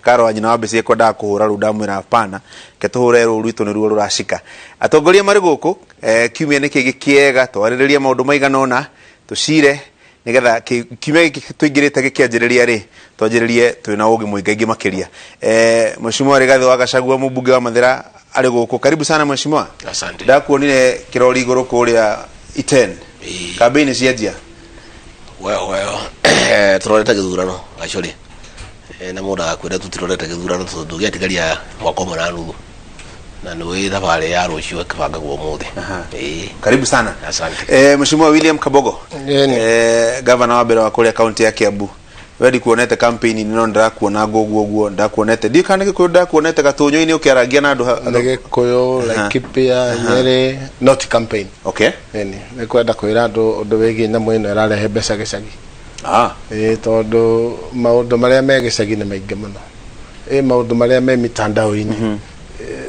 Karo anyina wa mbese kwenda kuhura rudamu na hapana ketuhure ruritu ni ruo rurashika atongoria mari guku kiumia ni kigikiega twaririria maundu maiganona tucire nigetha kiumia tuingirite gikianjiriria ri twanjiririe twina ugi muingaingi makiria mheshimiwa Rigathi wa Gachagua mbunge wa Mathira ari guku karibu sana mheshimiwa. Asante. Ndakuonire kirori iguru kuria Iten kampeni cianjia turorete githurano Gachuri na muda akwira tutirorete githurano tondu giatigaria mwako mwana nuthu na nĩ thabarĩ ya rũciũ ĩkĩbangagwo ũmũthĩ. Karibu sana. Asante. Mheshimiwa William Kabogo, governor wa mbere wa kũrĩa kaunti ya Kiambu, wendi kuonete campaign no ndirakuona guguo ndakuonete ndikane gĩkũyũ ndakuonete gatũnyũ-inĩ ũkĩarangia na andũ gĩkũyũ Laikipia Nyeri not campaign. Okay. Nĩ kwenda kwĩra andũ ũndũ wĩgiĩ nyamũ ĩno ĩrarehe mbeca gĩcagi. Tondũ maũndũ marĩa me gĩcagi nĩ maingĩ mũno. Maũndũ marĩa me mitandao-inĩ.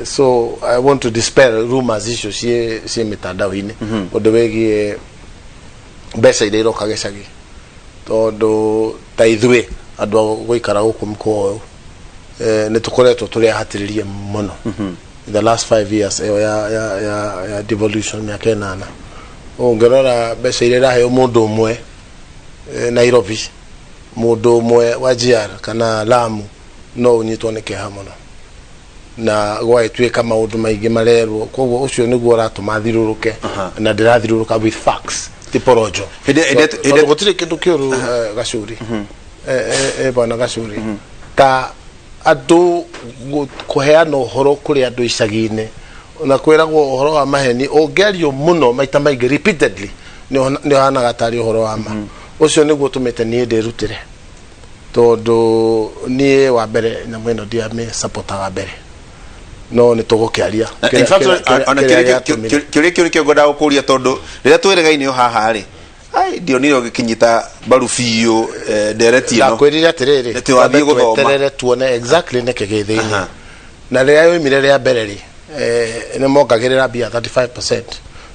So I want to dispel rumors issues sie mitandao-inĩ ũndũ wĩgiĩ mbeca iria iroka gĩcagi. Tondũ ta ithuĩ andũ a gũikara gũkũ mkoa nĩ tũkoretwo tũrĩ ahatĩrĩrie mũno the last 5 years ya devolution mĩaka 8 ũngĩrora mbeca iria iraheo mũndũ ũmwe Nairobi mũndũ ũmwe wa GR kana Lamu no ũnyitwo nĩ kĩeha mũno na gwatuĩka maũndũ maingĩ marerwo koguo ũcio nĩguo ũratũma thirũrũke na ndĩrathirũrũka with facts tiporojo gũtirĩ kĩndũ kĩũru Gachuri bwana Gachuri ta andũ kũheana ũhoro kũrĩ andũ icagi-inĩ na kwĩragwo ũhoro wa maheni ũngĩario mũno maita maingĩ repeatedly nĩ ũhanaga tarĩ ũhoro wa ma ũcio nĩguo tũmĩte niĩ ndĩrutĩre tondũ niĩ wa mbere nyamũ ĩno ndiamĩsapotaga mbere no nĩ tũgũkĩaria in fact ona kĩũria kĩu nĩkĩo ngwendaga gũkũria tondũ rĩrĩa twĩrĩgaine haha rĩ ndionire ũgĩkinyita mbaru biũ ndereti ĩno ndakwĩrire atĩrĩrĩ twathiĩ gũthoma tweterere tuone exactly nĩkĩ gĩthĩinĩ na rĩrĩa yoimire rĩa mbere rĩ nĩ mongagĩrĩra mbia 35%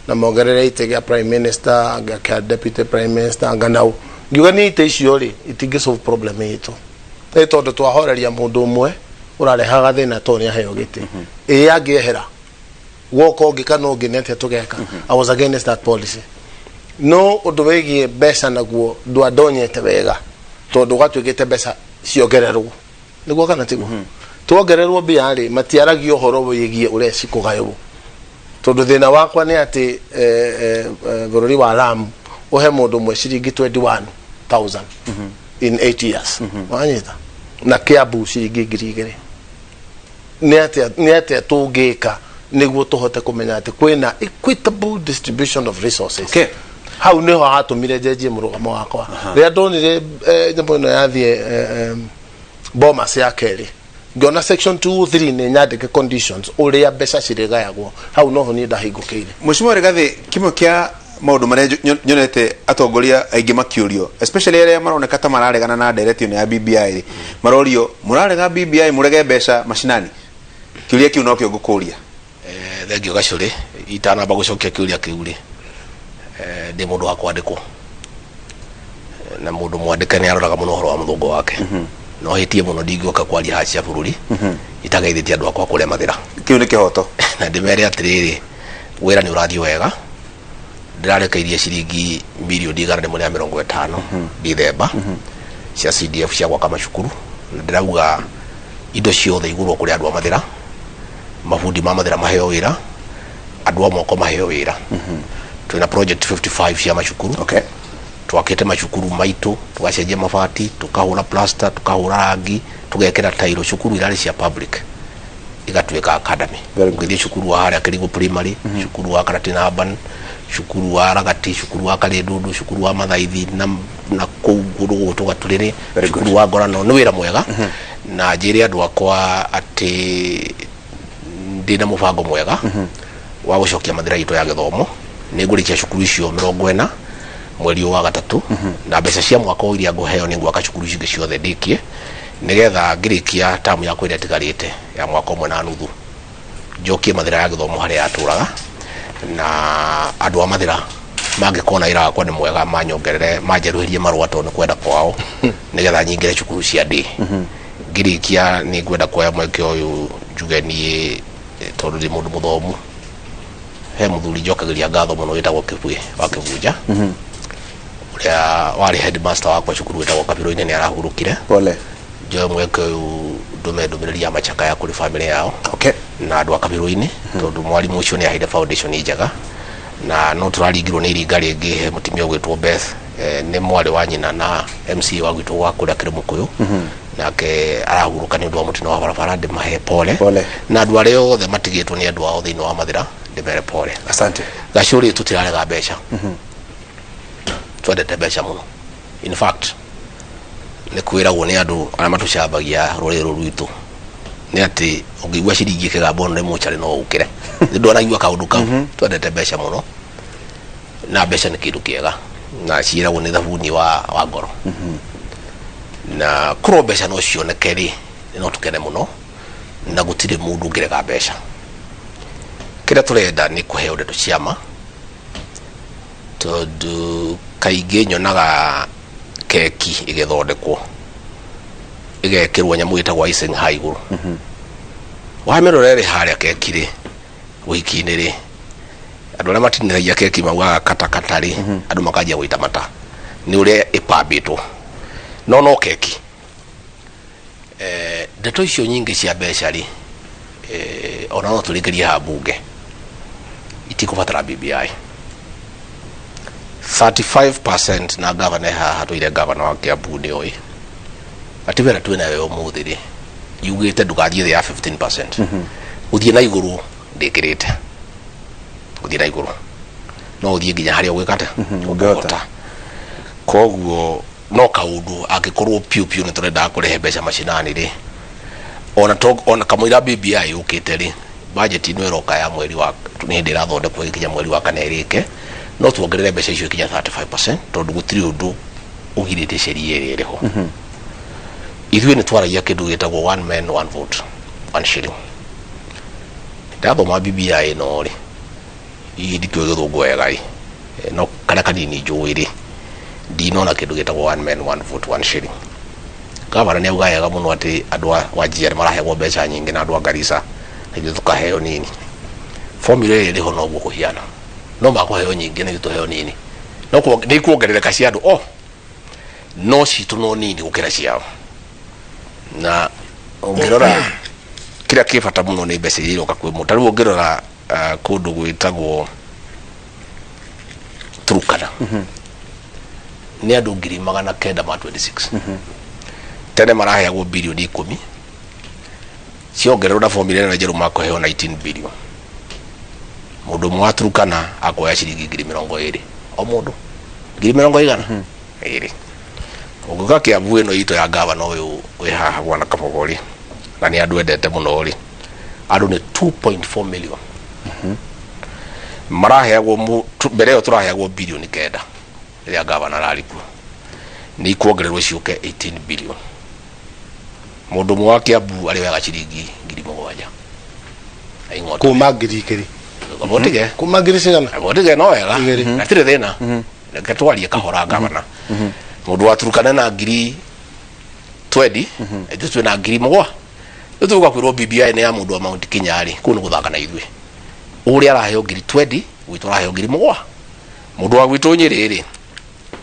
na mongerere itĩ gĩa prime minister gĩa deputy prime minister nganau ngiuga nĩ itĩ icio rĩ itingĩ solve problem itũ tondũ twahoreria mũndũ ũmwe ũrarehaga thĩna to nĩ aheo gĩtĩ angĩehera woka ũngĩ kana ũngĩ nĩ atĩa tũgeka. I was against that policy no ũndũ wĩgiĩ mbeca naguo ndwandonyete wega tondũ gwatuĩkĩte mbeca ciongererwo nĩguo kana tiguo tuongererwo mbia rĩ matiaragia ũhoro wĩgiĩ ũrĩa cikũgaywo tondũ thĩna wakwa nĩ atĩ bũrũri wa Lamu ũhe mũndũ ũmwe ciringi 21,000 in 8 years wanyita na Kiambu ciringi 2,000 nĩ atĩa tũngĩka nĩguo tũhote kũmenya atĩ kwĩna equitable distribution of resources. Hau niho hatũmire njenjie mũrũgamo wakwa rĩrĩa ndonire nyamũ ĩno yathiĩ Bomas ya kerĩ ngĩona section 203 nĩ nyandĩke conditions ũrĩa mbeca cirĩgayagwo hau noho niĩ ndahingũkĩire. Mheshimiwa Rigathi, kĩmwe kĩa maũndũ marĩa nyonete atongoria aingĩ makĩũrio especially arĩa maroneka ta mararegana na direction ya BBI marorio mũrarega BBI mũrege mbeca macinani kĩũria kĩu no kĩo ngũkũria. Thengio Gachuri itanamba gũcokia kĩũria kĩu rĩ ndĩ mũndũ wa kwandĩkwo na mũndũ mwandĩke nĩ aroraga mũno ũhoro wa mũthũngũ wake no hĩtie mũno ndingĩoka kwaria haha cia bũrũri itageithĩtie andũ akwa kũrĩa Mathira kĩu nĩ kĩhoto na ndĩmere atĩrĩrĩ wĩra nĩ ũrathiĩ wega ndĩrarekeirie ciringi mirioni 150 Dithemba cia CDF cia gwaka macukuru na ndĩrauga indo ciothe igũrwo kũrĩ andũ a Mathira mabundi ma Mathira maheo wĩra andũ a moko maheo wĩra twina project 55 cia macukuru twakĩte macukuru maitũ tugacenjia mabati tukahũra plaster tukahũra rangi tugekĩra tairo cukuru irarĩ cia public igatuĩka academy ngĩthiĩ cukuru wa harĩa Kĩrigũ primary cukuru wa Karatina Urban cukuru wa Ragati cukuru wa Kalĩndũndũ cukuru wa Mathaithi na kũu gũrũ tũgatũrĩrĩ cukuru wa Ngorano nĩ wĩra mwega na njĩre andũ akwa atĩ ndĩna mũbango mwega wa gũcokia Mathira itũ ya gĩthomo nĩ ngũrĩkia cukuru icio 40 mweri wa gatatũ na mbeca cia mwaka ũyũ iria ngũheo nĩ gwaka cukuru icio ciothe ndĩkie nĩgetha ngĩrĩkia tamu ya kwĩrĩa tigarĩte ya mwaka ũmwe na nuthu njokie Mathira ya gĩthomo harĩa atũraga na andũ a Mathira mangĩkona ira wakwa nĩ mwega manyongerere manjerũhĩrie marũa tondũ nĩ kwenda kwao nĩgetha nyingĩre cukuru cia ndĩ ngirikia ni gwenda kuoya mweke uyu njuge ni tondu ndi mundu muthomu he muthuri njokagiria ngatho muno witagwo Kibwe wa Kibunja uria wari headmaster wakwa cukuru witagwo Kabiro-ini ni arahurukire pole jo mweke uyu ndumiriri ya machaka ya kuri family yao okay na andu a Kabiro-ini tondu mwalimu ucio ni aheire foundation njega na no turaringirwo ni iringa ringi he mutimia gwitwo Beth ni mwari wa nyina na MC wa gwitwo wa kuria kiri Mukuyu nake arahuruka ni ndu wa mutino wa barabara ndi mahe pole na andu aria othe matigitwo ni andu ao thiini wa mathira ndi mere pole asante gacuri tutirarega mbeca twendete mbeca muno in fact ni kwiragwo ni andu aria matucambagia ruriro rwitu ni ati ungigwa ciringi kigambo no muchari no ukire ndu aragua kaundu kau twendete mbeca muno na mbeca ni kindu kiega na ciiragwo ni thabuni wa ngoro na kuro mbeca no cioneke ri no tukene muno na gutire mundu ngirega mbeca kira turenda ni kuheo ndeto ciama tondu kaingi nyonaga keki igithondekwo igekirwo nyamu itagwo icing high iguru wamerorere haria keki ri wiki-ini ri andu aria matiniragia keki maugaga kata ri andu makanjia gwita mata ni uria ipambitwo no keki ndeto icio nyingi cia mbeca ri ona no turingirie ha bunge itikubatara BBI 35% na governor haha tuire governor wa Kiambu ni oi atibera twina we umuthi ri yugite ndugathie the ya 15% uthie na iguru ndikirite uthie na iguru no uthie nginya haria gwikate ungehota koguo no kaundu agikorwo piu ni turenda kurehe mbeca macinani ri ona kamwira BBI ukite ri budget ino iroka ya mweri wa ni ndira thondekwo ikinya mweri wa kana irike no tuongerere mbeca icio ikinya 35% tondu gutiri undu ugirite sheria iri riho ithuĩ ni twaragia kindu gitagwo one man one vote one shilling ndathoma BBI no ri idikyo githungu wega no kana kanini njui ri ndinona kindu gitagwo one man one vote one shilling gavana ni augayega muno ati andu wa GR marahegwo mbeca nyingi na andu a Garissa na tukaheo nini formula iri riho no guo kuhiana no makuheo nyingi na tuheo nini no ni kuongerereka cia andu no citu no nini gukira ciao na ungirora kira kifata muno ni mbeca iroka kwi mutaru ungirora kundu gwitagwo Turukana ni andu 926 tene maraheagwo bilioni 10 ciongererwo na formula na jeru makuheo 19 billion mundu mwa Turukana akoya ciringi 20 o mundu 20 iri uguka Kiambu ino ito ya gavana uyu we haha bwana Kabogori na ni andu endete muno ri andu ni 2.4 million maraheagwo mbere yo turaheagwo bilioni 9 ya gavana rariku ni kuongererwo ciuke 18 billion mundu mwa Kiambu ari wega ciringi 7,000 aingo kuma ngirikiri abotige kuma ngiricigana abotige no wega na tire thina ngatwarie kahora gavana mundu wa Turukana na ngiri 20 ethu na ngiri mugwa tuga kwirwo BBI ni ya mundu wa Mount Kenya ari kunu guthaka na ithui uri araheo ngiri 20 witu araheo ngiri mugwa mundu wa gwitu Nyeri ri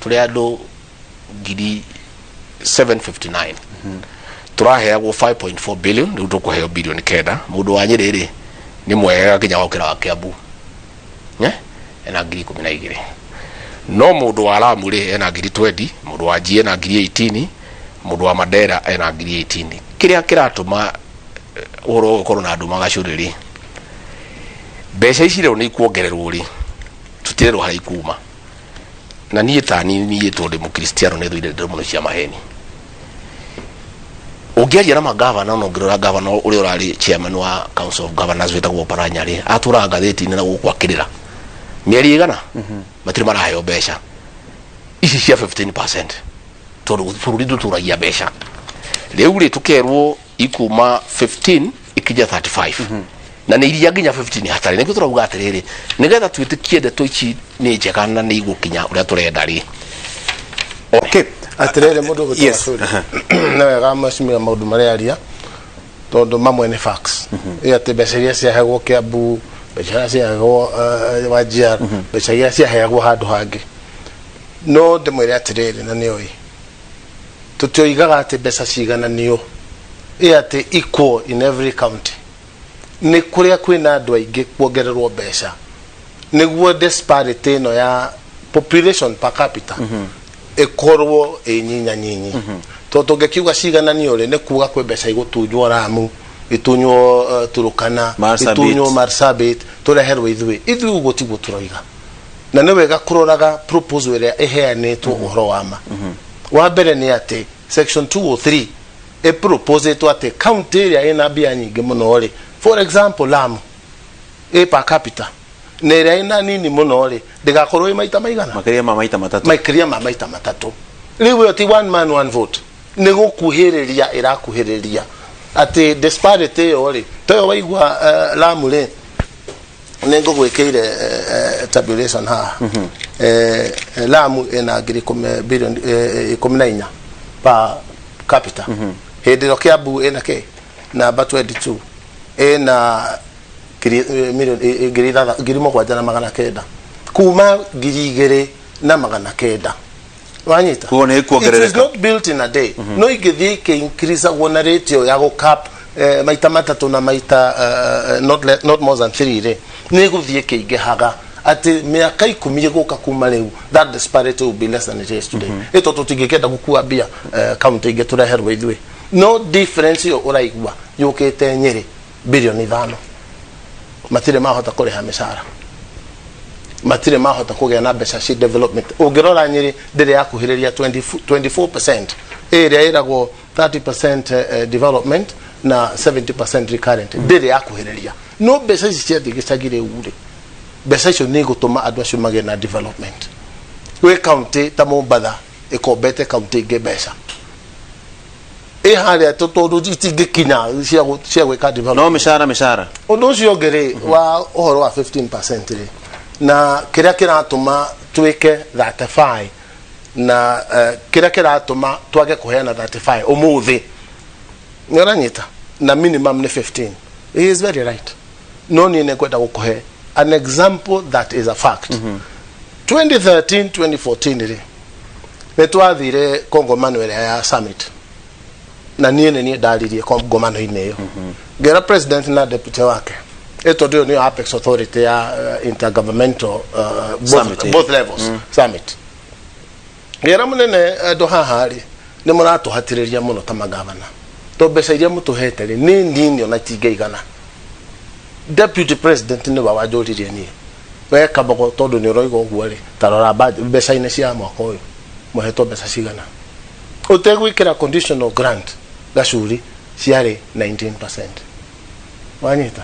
turi andu ngiri 759 turaheagwo 5.4 billion riu tukuheo bilioni 9 mundu wa Nyeri ri ni mwega kinya gukira wa Kiambu ena ngiri 12 no mundu wa Lamu ri ena ngiri 20 mundu wa Jie ena ngiri 18 mundu wa Mandera ena ngiri 18 kiria kiratuma oro korona andu magacuriri mbeca ici rero ni kuongererwo ri tutirero hari kuma na niĩ tani niĩ tondu mukristiano ne thuire ndĩro muno cia maheni ungiaria na magavana no ngirora gavana uri urari chairman wa council of governors wetagwo Paranyari atura ngatheti-inĩ na gukwakirira mieri igana matiri maraheo mbeca ici cia 15% tondu bururi nduturagia mbeca riu ri tukerwo ikuma 15 ikija 35 na ni iria nginya 15 hatari nikio turauga atiriri nigetha twitikie ndeto ici ni njega na ni igukinya uria turenda ri okay atirere mundu gutua suri na wega mashimira maundu maria aria tondu mamwe ni facts ate beseria cia hego Kiambu beseria cia hego Wajir beseria cia hego handu hangi no ndimwire atirere na ni oi tutioigaga ate besa cigana nio ate equal in every county ni kuria kwina andu aingi kuongererwo besa niguo disparity no ya population per capita ekorwo nyinyi to tungekiuga cigana ni ore ne kuga kwe besa igutunywo Ramu itunywo Turukana itunywo Marsabit tureherwo ithui ugotigwo turoiga na ne wega kuroraga proposal area eheanetwo uhoro wama wa mbere ni ati section 203 e propose to ati county area ina bia nyingi muno ri for example Lamu per capita nera ina nini muno ri ndigakorwo maita maigana makiria maita matatu riwe ati one man one vote ni gukuhiriria irakuhiriria ati disparity ori toyo waigwa Lamu ri nengo gwekire tabulation ha Lamu ina ngiri 10 billion 14 per capita hedero Kiambu ina ke namba 22 ina ngiri mogwanja na magana kenda kuma ngiri igere na magana kenda wanyita kuone kuongerereka it is not built in a day no igithi ke increase wona ratio ya go cap maita matatu na maita not more than 3 re ni guthie ke igehaga ati miaka 10 guka kuma riu that disparity will be less than it is today eto tutigikenda gukua bia county igetureherwo ithwe no difference yo uraigwa yukite Nyeri bilioni 5 matire mahota kureha mishara matire mahota kugea na mbeca ci development ungirora Nyeri ndire yakuhiriria 24% area iragwo 30% development na 70% recurrent ndire yakuhiriria no mbeca ci cia thigicagire ure mbeca icio ni gutuma andu acio mage na development we county ta Mombatha ikombete county inge mbeca hali atotodo itingikinya cia gwika development no mishara undu ucio ngere wa uhoro wa 15% ri na kiria kiratuma twike 35 na kiria kiratuma twage kuheana 35 umuthi nyoranyita na minimum ni 15 he is very right no ni ne kwenda gukuhe an example that is a fact 2013 2014 ri netwathire Kongomano ya summit na niye ndaririe Kongomano ine yo ngera president na deputy wake eto ndio ni Apex Authority ya intergovernmental both levels summit ngera munene ndo hahari ni murato hatiriria muno ta magavana to mbeca iria mutuhete ri ni nini ona tingeigana deputy president ni wajoririe ni we kabogo tondu ni roigo guo ri tarora mbeca ine cia mwaka uyu muheto mbeca cigana utegwikira conditional grant gacuri ciari 19% wanyita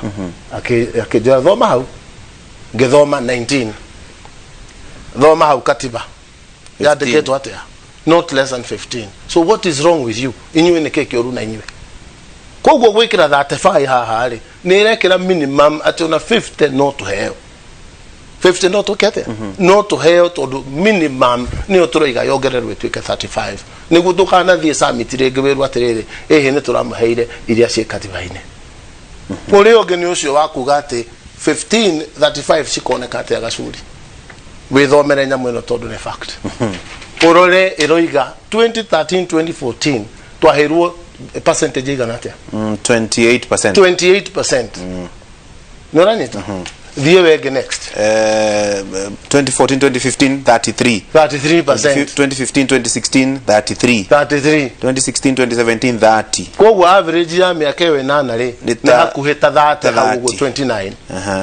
akijua thoma hau ngithoma 19 thoma hau katiba yandiketwo atia not less than 15 so what is wrong with you inywe ni keke oru na inywe koguo gwikira 35 haha ri ni irekira minimum ati ona 50 not to hell 50 not to get not to hell to minimum ni oturoiga yogererwe twike 35 niguo tukana thie summit ringi wiru atiriri ehe ni turamuheire iria cie katiba-ine uri onge ni ucio wa kuga ati 1535 cikoneka ati agacuri withomere nyamu ino tondu ni fact urore iroiga 2013 2014 twahirwo percentage igana atia 28% noranyita thie wege next 2014 2015 33% 2015 2016 33 2016 2017 30 koguo average ya miaka we nana ri na hakuhita 30 haguo 29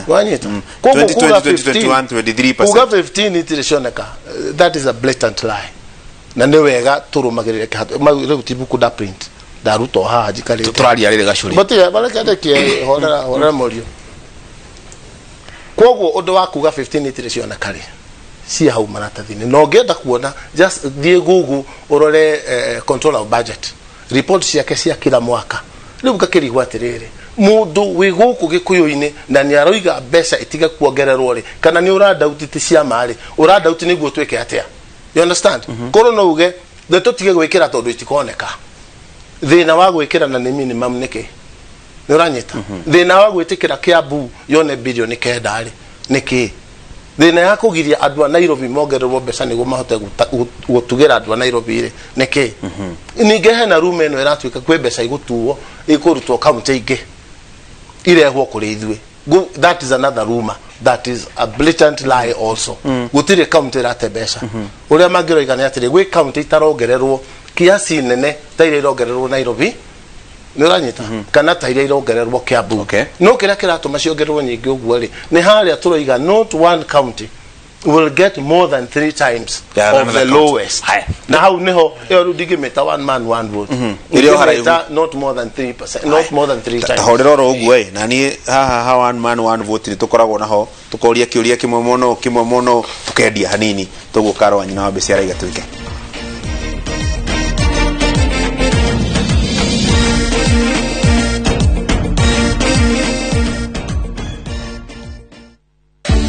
wanyita koguo 2021 23% kuga 15 itirecioneka that is a blatant lie na ni wega turumagirire kihatu riu tibuku da print daruto haha jikari turaria rire gacuri but ya barakade ki hora morio koguo undu wa kuga 15 itireciona kare si hau maratathini no ngenda kuona just thie Google urore control of budget report ciake cia kila mwaka riu gakirigwa atiriri mundu wi guku gikuyu-ini na ni aroiga mbeca itiga kuongererwo ri kana ni urada utiti cia mari urada uti niguo tweke atia you understand koro no uge the tutige gwikira tondu itikoneka thina wa gwikira na ni minimum niki nuranyita thina wa gwitikira Kiambu yone bilioni 9 niki thina ya kugiria andu a Nairobi mongererwo mbeca niguo mahote gutugira andu a Nairobi ri niki ninge hena room eno iratuika kwe mbeca igutuo ikurutwo county ingi irehwo kuri ithwe that is another rumor that is a blatant lie also gutire county rate mbeca uria mangiroiga ni atiri gwi county itarongererwo kiasi nene taire irongererwo Nairobi nuranyita kana taire irongererwo Kiambu no kira kiratuma ciongererwo nyingi uguo ri ni haria turoiga not one county will get more than 3 times of the lowest. Now neho yo digimeta one man one vote. Not more than 3%, not more than 3 times. Horero uguo na ni ha one man one vote tukoragwo naho tukoria kiuria kimwe mono tukendia hanini tugukaro nyina wa beciara igatuike.